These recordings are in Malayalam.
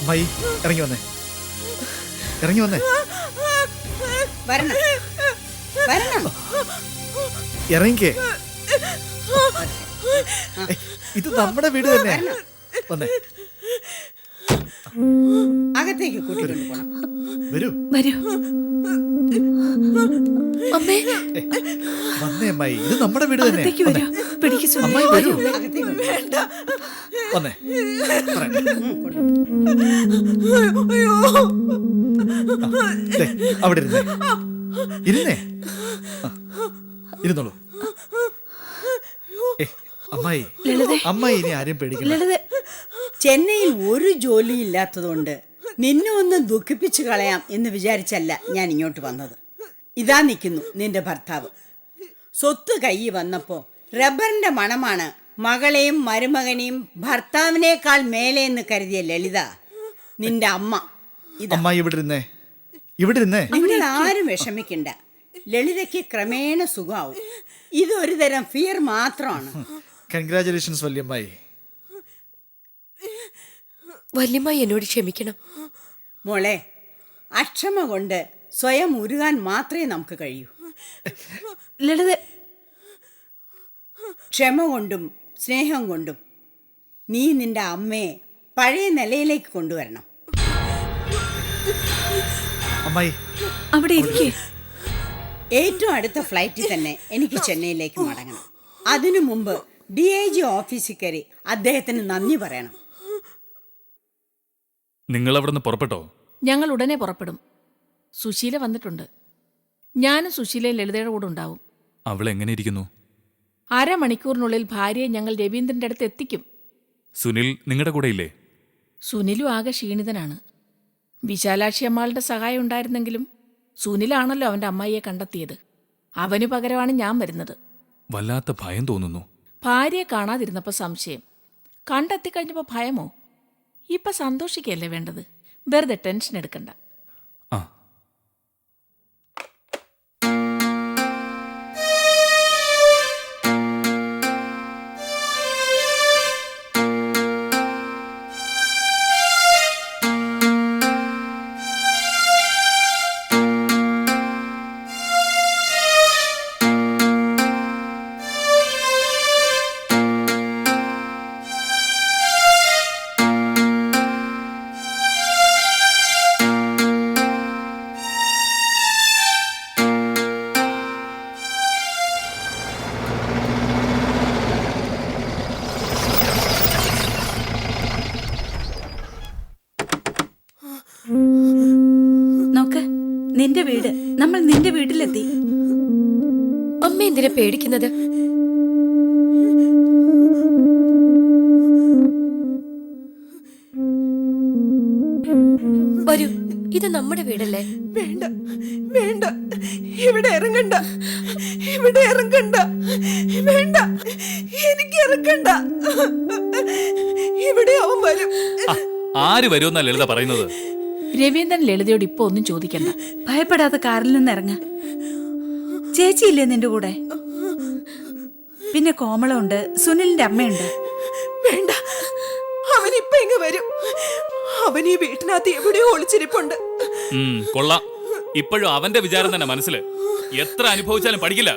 അമ്മായി ഇറങ്ങി വന്നേ, ഇറങ്ങി വന്നേ. വരണം വരണം. ഇറങ്ങിക്കേ. ഇത് നമ്മുടെ വീട് തന്നെ. വന്നേ, അകത്തേക്ക് കൂട്ടിക്കൊണ്ട് പോണം. വരൂ വരൂ. അമ്മേ വന്നേ അമ്മായി, ഇത് നമ്മുടെ വീട് തന്നെ. അകത്തേക്ക് വരൂ. പിടിക്ക് സുനിൽ. അമ്മായി വരൂ. അകത്തേക്ക് വേണ്ട. വന്നേ. ദേ, അവിടെ ഇരുന്നേ, ഇരുന്നേ. ഇരുന്നോളൂ. അമ്മായി, അമ്മായി ഇനി ആരും പേടിക്കണ്ട. ചെന്നൈയിൽ ഒരു ജോലി ഇല്ലാത്തതുകൊണ്ട് നിന്നെ ഒന്ന് ദുഃഖിപ്പിച്ചു കളയാം എന്ന് വിചാരിച്ചല്ല ഞാൻ ഇങ്ങോട്ട് വന്നത്. ഇതാ നിൽക്കുന്നു നിന്റെ ഭർത്താവ്. സ്വത്ത് കൈ വന്നപ്പോ റബ്ബറിന്റെ മണമാണ് മകളെയും മരുമകനെയും ഭർത്താവിനേക്കാൾ മേലെ എന്ന് കരുതിയ ലളിത നിന്റെ അമ്മ. അമ്മായി ഇവിടെ ഇരുന്നേ, ഇവിടെ ഇരുന്നേ. നിങ്ങൾ ആരും വിഷമിക്കണ്ട. ലളിതയ്ക്ക് ക്രമേണ സുഖമാവും. ഇതൊരു തരം ഫിയർ മാത്രമാണ്. കൺഗ്രാചുലേഷൻസ് വല്യമ്മായി. വല്യമ്മായി എന്നോട് ക്ഷമിക്കണം. മോളെ, അക്ഷമ കൊണ്ട് സ്വയം ഉരുകാൻ മാത്രമേ നമുക്ക് കഴിയൂ. ലളിത ക്ഷമ കൊണ്ടും സ്നേഹം കൊണ്ടും നീ നിന്റെ അമ്മയെ പഴയ നിലയിലേക്ക് കൊണ്ടുവരണം. അമ്മായി അവിടെ ഇരിക്കേ. ഏറ്റവും അടുത്ത ഫ്ലൈറ്റിൽ തന്നെ എനിക്ക് ചെന്നൈയിലേക്ക് മടങ്ങണം. അതിനു മുമ്പ് DIG ഓഫീസിൽ കയറി അദ്ദേഹത്തിന് നന്ദി പറയണം. നിങ്ങൾ അവിടെ നിന്ന് പുറപ്പെട്ടോ? ഞങ്ങൾ ഉടനെ പുറപ്പെടും. സുശീല വന്നിട്ടുണ്ട്. ഞാനും സുശീലയും ലളിതയുടെ കൂടെ ഉണ്ടാവും. അവൾ എങ്ങനെ ഇരിക്കുന്നു? അരമണിക്കൂറിനുള്ളിൽ ഭാര്യയെ ഞങ്ങൾ രവീന്ദ്രന്റെ അടുത്ത് എത്തിക്കും. സുനിൽ നിങ്ങളുടെ കൂടെ ഇല്ലേ? സുനിലും ആകെ ക്ഷീണിതനാണ്. വിശാലാക്ഷി അമ്മാളുടെ സഹായം ഉണ്ടായിരുന്നെങ്കിലും സുനിലാണല്ലോ അവന്റെ അമ്മായിയെ കണ്ടെത്തിയത്. അവനു പകരമാണ് ഞാൻ വരുന്നത്. വല്ലാത്ത ഭയം തോന്നുന്നു. ഭാര്യയെ കാണാതിരുന്നപ്പോൾ സംശയം, കണ്ടെത്തിക്കഴിഞ്ഞപ്പോൾ ഭയമോ? ഇപ്പൊ സന്തോഷിക്കല്ലേ വേണ്ടത്. വെറുതെ ടെൻഷൻ എടുക്കണ്ട. ആ നോക്ക്, നിന്റെ വീട്. നമ്മൾ നിന്റെ വീട്ടിലെത്തി. അമ്മ എന്തിനാ പേടിക്കുന്നത്? വരൂ, ഇത് നമ്മുടെ വീടല്ലേ? വേണ്ട വേണ്ട, ഇവിടെ ഇറങ്ങണ്ട, ഇവിടെ ഇറങ്ങണ്ട. വേണ്ട, എനിക്ക് ഇറങ്ങണ്ട. ഇവിടെ അവൻ വരും. ആര് വരുമെന്നാ ലളിത പറയുന്നത്? രവീന്ദ്രൻ ലളിതയോട് ഇപ്പൊ ഒന്നും ചോദിക്കണ്ട. ഭയപ്പെടാതെ കാറിൽ നിന്ന് ഇറങ്ങ. ചേച്ചിയില്ലേ നിന്റെ കൂടെ? പിന്നെ കോമളുണ്ട്, സുനിലിന്റെ അമ്മയുണ്ട്. വേണ്ട, അവനിപ്പൊ ഇങ്ങ് വരും. അവൻ ഈ വീട്ടിനകത്ത് എവിടെയോ ഒളിച്ചിരിപ്പുണ്ട്. കൊള്ളാം. ഇപ്പോഴും അവന്റെ വിചാരം തന്നെ മനസ്സില്. എത്ര അനുഭവിച്ചാലും പഠിക്കില്ല.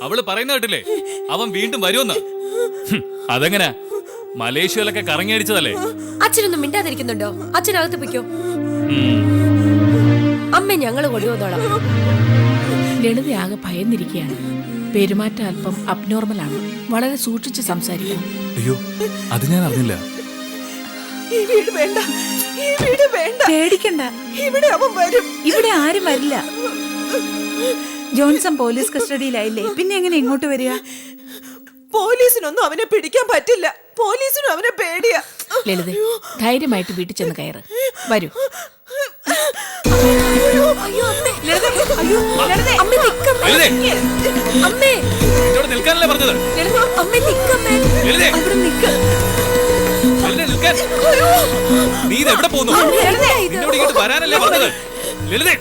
അവള് പറയുന്ന കേട്ടില്ലേ, അവൻ വീണ്ടും വരുമെന്ന്. അതെങ്ങനാ? മലേഷ്യയിലൊക്കെ കറങ്ങിയടിച്ചതല്ലേ? അച്ഛനൊന്നും മിണ്ടാതിരിക്കുന്നുണ്ടോ? അച്ഛനകത്ത് പൊയ്ക്കോ. അമ്മ ഞങ്ങൾ കൊണ്ടുവന്നോളാം. ലളിതയാകെ ഭയന്നിരിക്കുകയാണ്. പെരുമാറ്റം അല്പം അബ്നോർമലാണ്. വളരെ സൂക്ഷിച്ച് സംസാരിക്കണം. അയ്യോ, അത് ഞാൻ അറിഞ്ഞില്ല. ഈ വീട് വേണ്ട, ഈ വീട് വേണ്ട. പേടിക്കണ്ട, ഇവിടെ അവൻ വരും. ഇവിടെ ആരും വരില്ല. ജോൺസൺ പോലീസ് കസ്റ്റഡിയിലായില്ലേ, പിന്നെ എങ്ങനെ ഇങ്ങോട്ട് വരിക? പോലീസിനൊന്നും അവനെ പിടിക്കാൻ പറ്റില്ല. പോലീസിനും അവനെ പേടിയാ. ലളിത, ധൈര്യമായിട്ട് വീട്ടിൽ ചെന്ന് കയറ്. വരൂ. നിൽക്കാനല്ലേ പറഞ്ഞത്? നീ എവിടെ പോകുന്നു? നിന്നോട് ഇങ്ങോട്ട് വരാനല്ലേ പറഞ്ഞത്? ലളിതേ,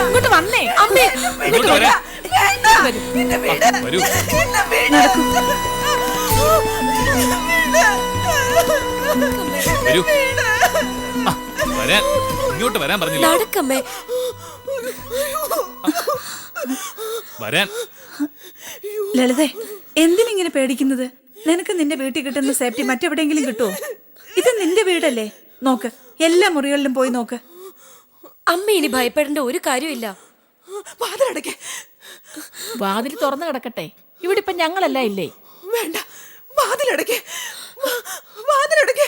ഇങ്ങോട്ട് വന്നേ. അമ്മേ, ഇങ്ങോട്ട് വരാൻ. വരൂ. വരൂ. വരാൻ, ഇങ്ങോട്ട് വരാൻ പറഞ്ഞില്ല. നടക്കമ്മേ. വരാൻ. ലളിതേ, എന്തിനിങ്ങനെ പേടിക്കുന്നത്? നിനക്ക് നിന്റെ വീട്ടിൽ കിട്ടുന്ന സേഫ്റ്റി മറ്റെവിടെയെങ്കിലും കിട്ടുമോ? ഇത് നിന്റെ വീടല്ലേ? നോക്ക്, എല്ലാ മുറികളിലും പോയി നോക്ക്. അമ്മ ഇനി ഭയപ്പെടേണ്ട ഒരു കാര്യമില്ല. വാതിലടയ്ക്ക്. വാതിൽ തുറന്നു കിടക്കട്ടെ. ഇവിടെ ഇപ്പൊ ഞങ്ങളെല്ലാം ഇല്ലേ? വേണ്ട, വാതിലടയ്ക്ക്. വാതിലടയ്ക്ക്.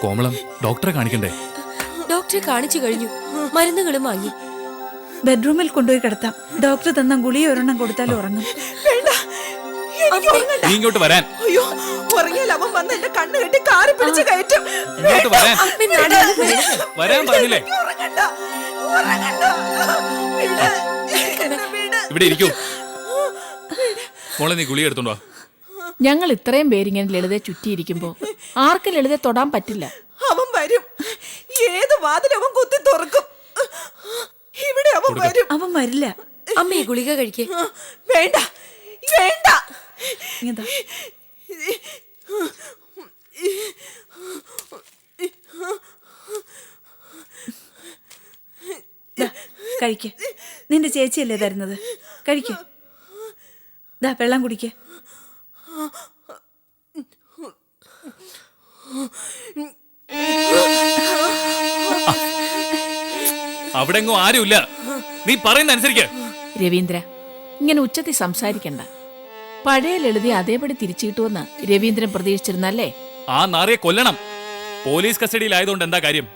കോമളം, ഡോക്ടറെ കാണിക്കണ്ടേ? ഡോക്ടറെ കാണിച്ചു കഴിഞ്ഞു, മരുന്നുകളും വാങ്ങി. ബെഡ്റൂമിൽ കൊണ്ടുപോയി കിടത്താം. ഡോക്ടർ തന്ന ഗുളിക ഒരെണ്ണം കൊടുത്താലും ഉറങ്ങും. വേണ്ട, എനിക്ക് ഉറങ്ങണ്ട. നീ ഇങ്ങോട്ട് വരാൻ. അയ്യോ, ഉറങ്ങിയാൽ അവൻ വന്ന് എന്റെ കണ്ണ് കെട്ടി കാറി പിടിച്ച് കയറ്റും. ഇങ്ങോട്ട് വരാൻ. അമ്മേ, നടക്ക്. വരാൻ പറഞ്ഞില്ലേ? എനിക്ക് ഉറങ്ങണ്ട, ഉറങ്ങണ്ട. വിട്, എന്നെ വിട്. ഇവിടെ ഇരിക്കൂ. മോളെ, നീ ഗുളിക എടുത്തോണ്ടോ? ഞങ്ങൾ ഇത്രയും പേരിങ്ങനെ ലളിതയെ ചുറ്റിയിരിക്കുമ്പോ ആർക്കും ലളിതയെ തൊടാൻ പറ്റില്ല. അവൻ വരും. ഏത് വാതിൽ അവൻ കുത്തി തുറക്കും. ഇവിടെ അവൻ വരും. അവൻ വരില്ല. അമ്മ ഈ ഗുളിക കഴിക്കേ. വേണ്ട, വേണ്ട. കഴിക്ക. നിന്റെ ചേച്ചിയല്ലേ തരുന്നത്? കഴിക്ക. വെള്ളം കുടിക്ക. അവിടെങ്ങും ആരുമില്ല. നീ പറയുന്ന അനുസരിക്ക. രവീന്ദ്ര, ഇങ്ങനെ ഉച്ചത്തിൽ സംസാരിക്കണ്ട. പഴയ ലളിതയെ അതേപടി തിരിച്ചു കിട്ടുമെന്ന് രവീന്ദ്രൻ പ്രതീക്ഷിച്ചിരുന്നല്ലേ? ആ നാറിയെ കൊല്ലണം. പോലീസ് കസ്റ്റഡിയിലായതുകൊണ്ട് എന്താ കാര്യം?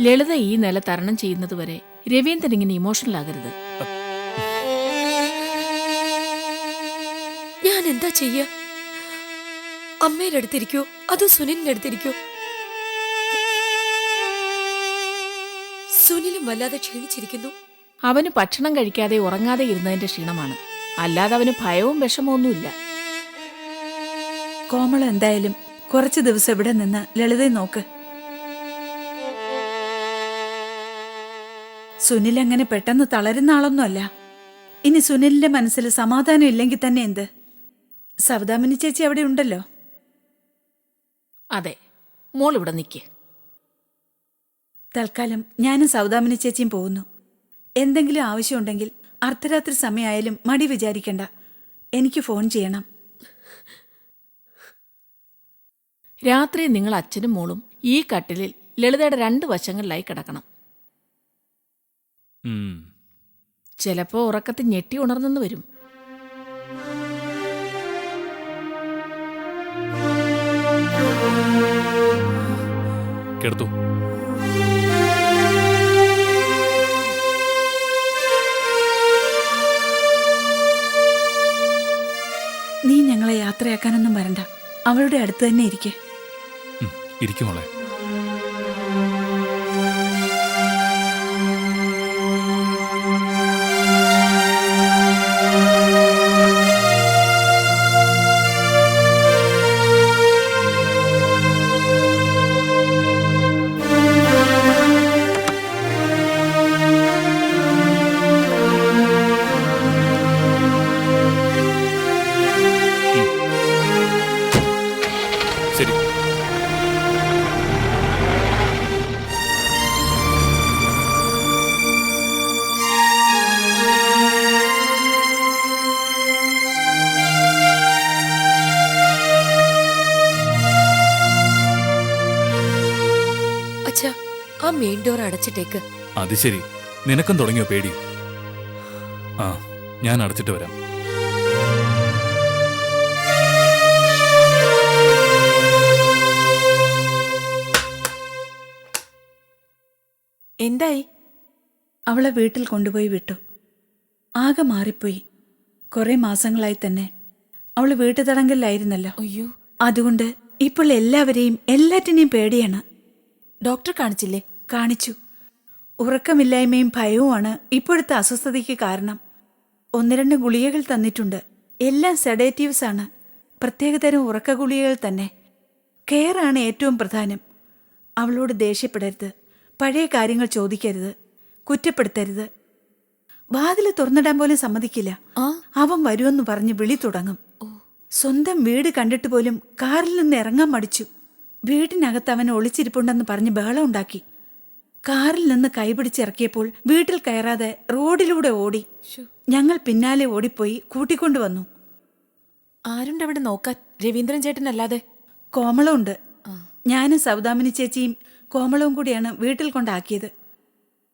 ലളിത ഈ നില തരണം ചെയ്യുന്നതുവരെ രവീന്ദ്രൻ ഇങ്ങനെ ഇമോഷണൽ ആകരുത്. ഞാൻ എന്താ ചെയ്യ? അമ്മയുടെ അടുത്തിരിക്കോ അതോ സുനിലിന്റെ അടുത്തിരിക്കോ? സുനിലും വല്ലാതെ ക്ഷീണിച്ചിരിക്കുന്നു. അവന് ഭക്ഷണം കഴിക്കാതെ ഉറങ്ങാതെ ഇരുന്നതിന്റെ ക്ഷീണമാണ്, അല്ലാതെ അവന് ഭയവും വിഷമമൊന്നുമില്ല. കോമള എന്തായാലും കുറച്ചു ദിവസം ഇവിടെ നിന്ന് ലളിതയെ നോക്ക്. സുനിൽ അങ്ങനെ പെട്ടെന്ന് തളരുന്ന ആളൊന്നുമല്ല. ഇനി സുനിലിന്റെ മനസ്സിൽ സമാധാനം ഇല്ലെങ്കിൽ തന്നെ എന്ത്? സൗദാമിനി ചേച്ചി അവിടെ ഉണ്ടല്ലോ. അതെ, മോൾ ഇവിടെ നിൽക്ക്. തൽക്കാലം ഞാനും സൗദാമിനി ചേച്ചിയും പോകുന്നു. എന്തെങ്കിലും ആവശ്യമുണ്ടെങ്കിൽ അർദ്ധരാത്രി സമയമായാലും മടി വിചാരിക്കണ്ട, എനിക്ക് ഫോൺ ചെയ്യണം. രാത്രി നിങ്ങൾ അച്ഛനും മോളും ഈ കട്ടിലിൽ ലളിതയുടെ 2 വശങ്ങളിലായി കിടക്കണം. ചിലപ്പോ ഉറക്കത്തിൽ ഞെട്ടി ഉണർന്നെന്ന് വരും. കേർത്തു. നീ ഞങ്ങളെ യാത്രയാക്കാനൊന്നും വരണ്ട, അവളുടെ അടുത്ത് തന്നെ ഇരിക്കേ. ഇരിക്കുമോളെ. ശരി. അച്ഛാ, ആ മെയിൻ ഡോർ അടച്ചിട്ടേക്ക്. അത് ശരി. നിനക്കും തുടങ്ങിയോ പേടി? ആ, ഞാൻ അടച്ചിട്ട് വരാം. എന്തായി? അവളെ വീട്ടിൽ കൊണ്ടുപോയി വിട്ടു. ആകെ മാറിപ്പോയി. കുറെ മാസങ്ങളായി തന്നെ അവൾ വീട്ടുതടങ്കലിലായിരുന്നല്ലോ. അയ്യോ, അതുകൊണ്ട് ഇപ്പോൾ എല്ലാവരെയും എല്ലാറ്റിനെയും പേടിയാണ്. ഡോക്ടർ കാണിച്ചില്ലേ? കാണിച്ചു. ഉറക്കമില്ലായ്മയും ഭയവുമാണ് ഇപ്പോഴത്തെ അസ്വസ്ഥതയ്ക്ക് കാരണം. 1-2 ഗുളികകൾ തന്നിട്ടുണ്ട്. എല്ലാം സെഡേറ്റീവ്സ് ആണ്. പ്രത്യേകതരം ഉറക്ക ഗുളികകൾ തന്നെ. കെയറാണ് ഏറ്റവും പ്രധാനം. അവളോട് ദേഷ്യപ്പെടരുത്, പഴയ കാര്യങ്ങൾ ചോദിക്കരുത്, കുറ്റപ്പെടുത്തരുത്. വാതിൽ തുറന്നിടാൻ പോലും സമ്മതിക്കില്ല. അവൻ വരുമെന്ന് പറഞ്ഞ് വിളി തുടങ്ങും. സ്വന്തം വീട് കണ്ടിട്ട് പോലും കാറിൽ നിന്ന് ഇറങ്ങാൻ മടിച്ചു. വീട്ടിനകത്ത് അവൻ ഒളിച്ചിരിപ്പുണ്ടെന്ന് പറഞ്ഞ് ബഹളം ഉണ്ടാക്കി. കാറിൽ നിന്ന് കൈപിടിച്ചിറക്കിയപ്പോൾ വീട്ടിൽ കയറാതെ റോഡിലൂടെ ഓടി. ഞങ്ങൾ പിന്നാലെ ഓടിപ്പോയി കൂട്ടിക്കൊണ്ടുവന്നു. ആരുണ്ടവിടെ നോക്കാൻ? രവീന്ദ്രൻ ചേട്ടനല്ലാതെ? കോമളമുണ്ട്. ഞാനും സൗദാമിനി ചേച്ചിയും കോമളവും കൂടിയാണ് വീട്ടിൽ കൊണ്ടാക്കിയത്.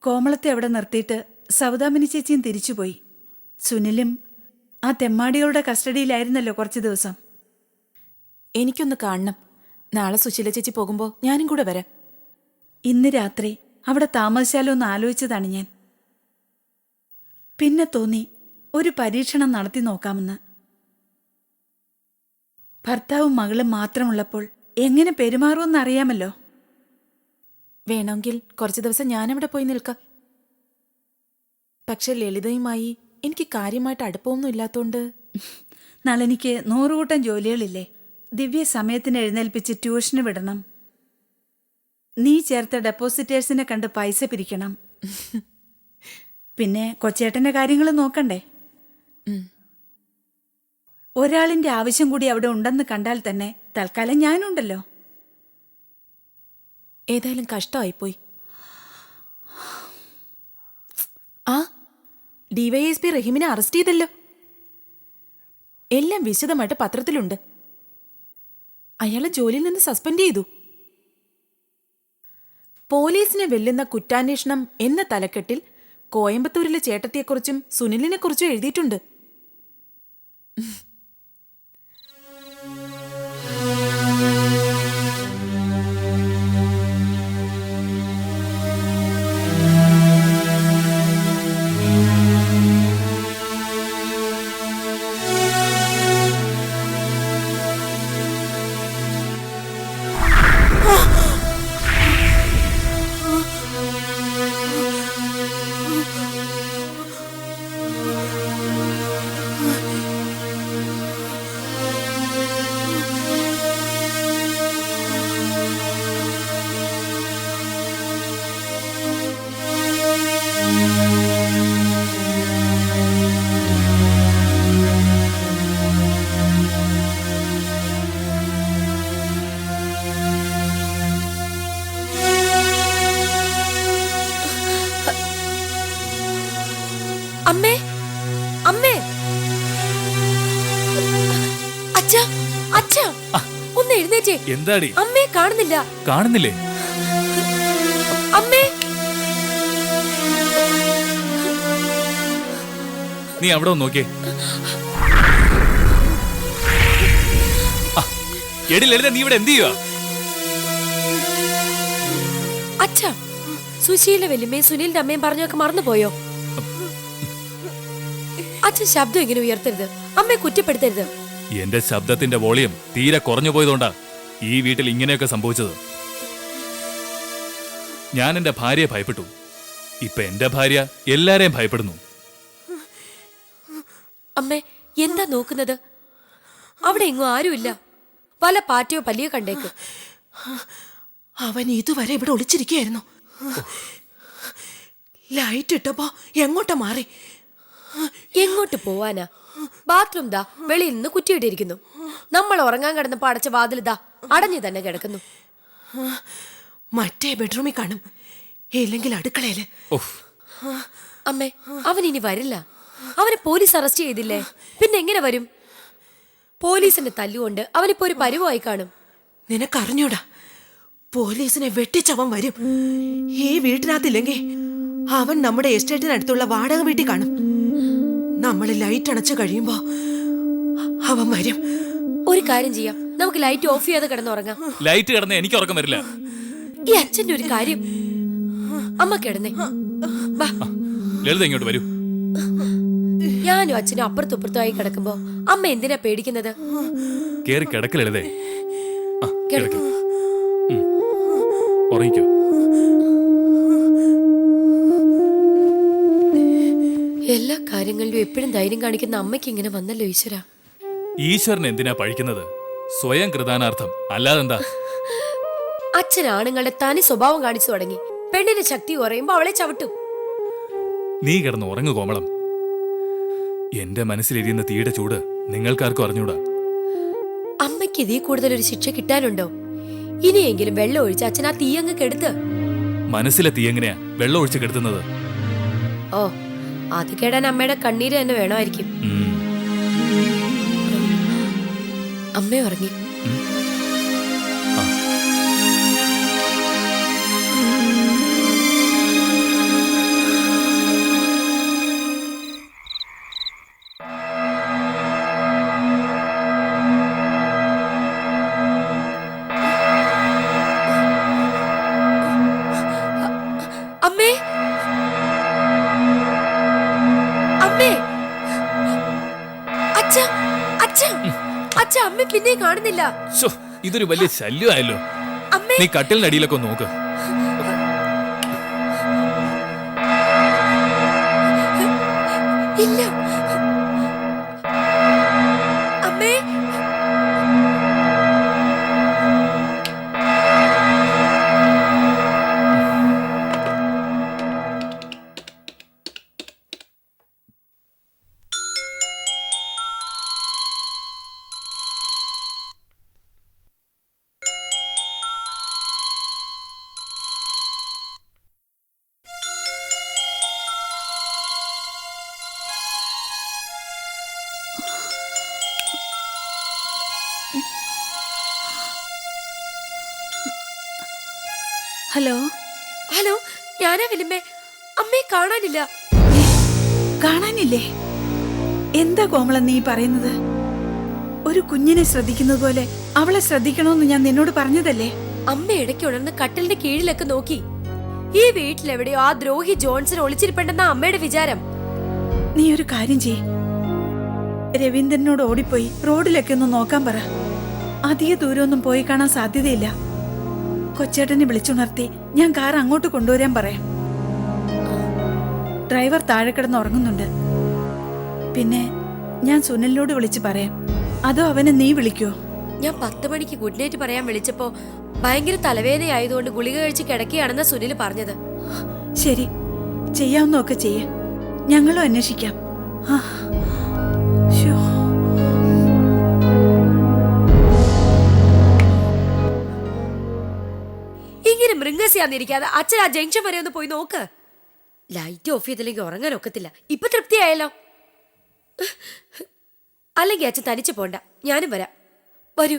കോമളത്തെ അവിടെ നിർത്തിയിട്ട് സൗദാമിനി ചേച്ചിയും തിരിച്ചുപോയി. സുനിലും ആ തെമ്മാടികളുടെ കസ്റ്റഡിയിലായിരുന്നല്ലോ കുറച്ച് ദിവസം. എനിക്കൊന്ന് കാണണം. നാളെ സുശീല ചേച്ചി പോകുമ്പോ ഞാനും കൂടെ വരാം. ഇന്ന് രാത്രി അവിടെ താമസിച്ചാലോ എന്ന് ആലോചിച്ചതാണ് ഞാൻ. പിന്നെ തോന്നി ഒരു പരീക്ഷണം നടത്തി നോക്കാമെന്ന്. ഭർത്താവും മകളും മാത്രമുള്ളപ്പോൾ എങ്ങനെ പെരുമാറുമെന്ന് അറിയാമല്ലോ. വേണമെങ്കിൽ കുറച്ചു ദിവസം ഞാനവിടെ പോയി നിൽക്കാം. പക്ഷെ ലളിതയുമായി എനിക്ക് കാര്യമായിട്ട് അടുപ്പമൊന്നും ഇല്ലാത്തോണ്ട്. നളിനിക്ക് 100 കൂട്ടം ജോലികളില്ലേ. ദിവ്യ സമയത്തിന് എഴുന്നേൽപ്പിച്ച് ട്യൂഷന് വിടണം. നീ ചേർത്ത ഡെപ്പോസിറ്റേഴ്സിനെ കണ്ട് പൈസ പിരിക്കണം. പിന്നെ കൊച്ചേട്ടന്റെ കാര്യങ്ങൾ നോക്കണ്ടേ. ഒരാളിന്റെ ആവശ്യം കൂടി അവിടെ ഉണ്ടെന്ന് കണ്ടാൽ തന്നെ തൽക്കാലം ഞാനുണ്ടല്ലോ. ഏതായാലും കഷ്ടമായിപ്പോയി. ആ DYSP റഹീമിനെ അറസ്റ്റ് ചെയ്തല്ലോ. എല്ലാം വിശദമായിട്ട് പത്രത്തിലുണ്ട്. അയാളെ ജോലിയിൽ നിന്ന് സസ്പെൻഡ് ചെയ്തു. പോലീസിനെ വെല്ലുന്ന കുറ്റാന്വേഷണം എന്ന തലക്കെട്ടിൽ കോയമ്പത്തൂരിലെ ചേട്ടത്തിയെക്കുറിച്ചും സുനിലിനെക്കുറിച്ചും എഴുതിയിട്ടുണ്ട്. അമ്മേ, അമ്മേ, അച്ഛാ, അച്ഛാ, ഒന്ന് എഴുന്നേറ്റേ. എന്താടി? അമ്മേ കാണുന്നില്ല. കാണുന്നില്ലേ? അമ്മേ, നീ അവിടെ ഒന്ന് നോക്കിയേ. എടി ലളിത, നീ ഇവിടെ എന്ത് ചെയ്യുക? അച്ഛാ, സുശീല വല്യമ്മയും സുനിലിന്റെ അമ്മയും പറഞ്ഞൊക്കെ മറന്നുപോയോ? അച്ഛൻ ശബ്ദം ഇങ്ങനെ ഉയർത്തരുത്. അമ്മയെ കുറ്റപ്പെടുത്തരുത്. എന്റെ ശബ്ദത്തിന്റെ വോളിയം തീരെ കുറഞ്ഞു പോയതുകൊണ്ടാ ഈ വീട്ടിൽ ഇങ്ങനെയൊക്കെ സംഭവിച്ചത്. ഞാൻ എന്റെ ഭാര്യയെ ഭയപ്പെട്ടു. ഇപ്പൊ എന്റെ ഭാര്യ എല്ലാരെയും ഭയപ്പെടുന്നു. അമ്മേ, എന്താ നോക്കുന്നത്? അവിടെ എങ്ങും ആരുമില്ല. വല്ല പാറ്റയോ പല്ലിയോ കണ്ടേക്ക്. അവൻ ഇതുവരെ ഇവിടെ ഒളിച്ചിരിക്കുകയായിരുന്നു. ലൈറ്റ് ഇട്ടപ്പോ എങ്ങോട്ടാ മാറി? എങ്ങോട്ട് പോവാനാ? ബാത്റൂം ദാ വെളിയിൽ നിന്ന് കുറ്റിയിട്ടിരിക്കുന്നു. നമ്മൾ ഉറങ്ങാൻ കിടന്നപ്പോ അടച്ച വാതിൽ ദാ അടഞ്ഞു തന്നെ കിടക്കുന്നു. മറ്റേ ബെഡ്റൂമിൽ കാണും, ഇല്ലെങ്കിൽ അടുക്കളയില്. അമ്മേ, അവൻ ഇനി വരില്ല. അവനെ പോലീസ് അറസ്റ്റ് ചെയ്തില്ലേ, പിന്നെ എങ്ങനെ വരും? പോലീസിന്റെ തല്ലുകൊണ്ട് അവനിപ്പോ ഒരു പരുവായി കാണും. നിനക്കറിഞ്ഞൂടാ, പോലീസിനെ വെട്ടിച്ചവൻ വരും. ഈ വീട്ടിനകത്തില്ലെങ്കിൽ അവൻ നമ്മുടെ എസ്റ്റേറ്റിനടുത്തുള്ള വാടക വീട്ടിൽ കാണും. നമ്മൾ ലൈറ്റ് അണച്ചു കഴിയുമ്പോ അവൻ വരും. ഒരു കാര്യം ചെയ്യാം, നമുക്ക് ലൈറ്റ് ഓഫ് ചെയ്യാതെ കിടന്നുറങ്ങാം. ലൈറ്റ് കിടന്ന എനിക്ക് ഉറക്കം വരില്ല. ഈ അച്ഛന്റെ ഒരു കാര്യം. അമ്മ കിടന്നേ. ലളിത ഇങ്ങോട്ട് വരൂ. ഞാനും അച്ഛനും അപ്പുറത്തും ഇപ്പുറത്തുമായി കിടക്കുമ്പോ അമ്മ എന്തിനാ പേടിക്കുന്നത്? കേറി കിടക്ക് ലളിതേ. കിടക്ക്. ഉറങ്ങിക്കോ. എല്ലാ കാര്യങ്ങളിലും എപ്പോഴും ധൈര്യം കാണിക്കുന്ന അമ്മയ്ക്ക് ഇങ്ങനെ വന്നല്ലോ ഈശ്വര. ഈശ്വരൻ എന്തിനാ പഴിക്കുന്നത്? സ്വയം കൃതാനാർത്ഥം, അല്ലാതെന്താ? അച്ഛൻ ആണുങ്ങളുടെ തനി സ്വഭാവം കാണിച്ചു തുടങ്ങി. പെണ്ണിന്റെ ശക്തി കുറയുമ്പോ അവളെ ചവിട്ടും. നീ കിടന്ന് ഉറങ്ങു കോമളം. എന്റെ മനസ്സിലെരിയുന്ന തീയുടെ ചൂട് നിങ്ങൾക്കാർക്കും അറിഞ്ഞൂടാ. അമ്മയ്ക്ക് ഇതിൽ കൂടുതൽ ഒരു ശിക്ഷ കിട്ടാനുണ്ടോ? ഇനിയെങ്കിലും വെള്ളം ഒഴിച്ച് അച്ഛൻ ആ തീ അങ്ങ് കെടുത്ത്. മനസ്സിലെ തീ എങ്ങനെയാ വെള്ളം ഒഴിച്ച് കെടുത്തുന്നത്? ഓ, അത് കേടാൻ അമ്മയുടെ കണ്ണീര് തന്നെ വേണമായിരിക്കും. ഉം. അമ്മ ഉറങ്ങി. അമ്മേ, അമ്മേ, അച്ഛ, അച്ഛ, അച്ഛ, അമ്മ പിന്നെ കാണുന്നില്ല. ശ്ശോ, ഇതൊരു വലിയ ശല്യമായല്ലോ. അമ്മേ, നീ കട്ടിലിനടിയിലൊക്കെ ഒന്ന് നോക്ക്. ഇല്ല. അമ്മേ, ഹലോ. ഹലോ, ഞാനാ വല്യമ്മേ. അമ്മയെ കാണാനില്ല. കാണാനില്ലേ? എന്താ കോമള നീ പറയുന്നത്? ഒരു കുഞ്ഞിനെ ശ്രദ്ധിക്കുന്നത് പോലെ അവളെ ശ്രദ്ധിക്കണമെന്ന് ഞാൻ നിന്നോട് പറഞ്ഞതല്ലേ? അമ്മ ഇടയ്ക്ക് ഉണർന്ന് കട്ടിലിന്റെ കീഴിലൊക്കെ നോക്കി. ഈ വീട്ടിലെവിടെയോ ആ ദ്രോഹി ജോൺസൺ ഒളിച്ചിരിപ്പുണ്ടെന്ന അമ്മയുടെ വിചാരം. നീ ഒരു കാര്യം ചെയ്യ്. രവീന്ദ്രനോട് ഓടിപ്പോയി റോഡിലൊക്കെ ഒന്ന് നോക്കാൻ പറ. അധിക ദൂരമൊന്നും പോയി കാണാൻ സാധ്യതയില്ല. കൊച്ചേട്ടനെ വിളിച്ചുണർത്തി ഞാൻ കാർ അങ്ങോട്ട് കൊണ്ടുവരാൻ പറയാം. ഡ്രൈവർ താഴെ കിടന്ന് ഉറങ്ങുന്നുണ്ട്. പിന്നെ ഞാൻ സുനിലിനോട് വിളിച്ച് പറയാം. അതോ അവനെ നീ വിളിക്കോ? ഞാൻ 10 മണിക്ക് ഗുഡ് നൈറ്റ് പറയാൻ വിളിച്ചപ്പോ ഭയങ്കര തലവേദനയായതുകൊണ്ട് ഗുളിക കഴിച്ച് കിടക്കുകയാണെന്ന സുനിൽ പറഞ്ഞത്. ശരി, ചെയ്യാവുന്നൊക്കെ ചെയ്യേ. ഞങ്ങളും അന്വേഷിക്കാം. ആ, ശ്ശോ. ഇങ്ങനെ മൃഗസ്യാന്നിരിക്കാതെ അച്ഛൻ ആ ജംഗ്ഷൻ വരെ ഒന്ന് പോയി നോക്ക്. ലൈറ്റ് ഓഫ് ചെയ്തില്ലെങ്കിൽ ഉറങ്ങാൻ ഒക്കത്തില്ല. ഇപ്പൊ തൃപ്തിയായല്ലോ. അല്ലെങ്കിൽ അച്ഛൻ തനിച്ചു പോണ്ട, ഞാനും വരാം. വരൂ.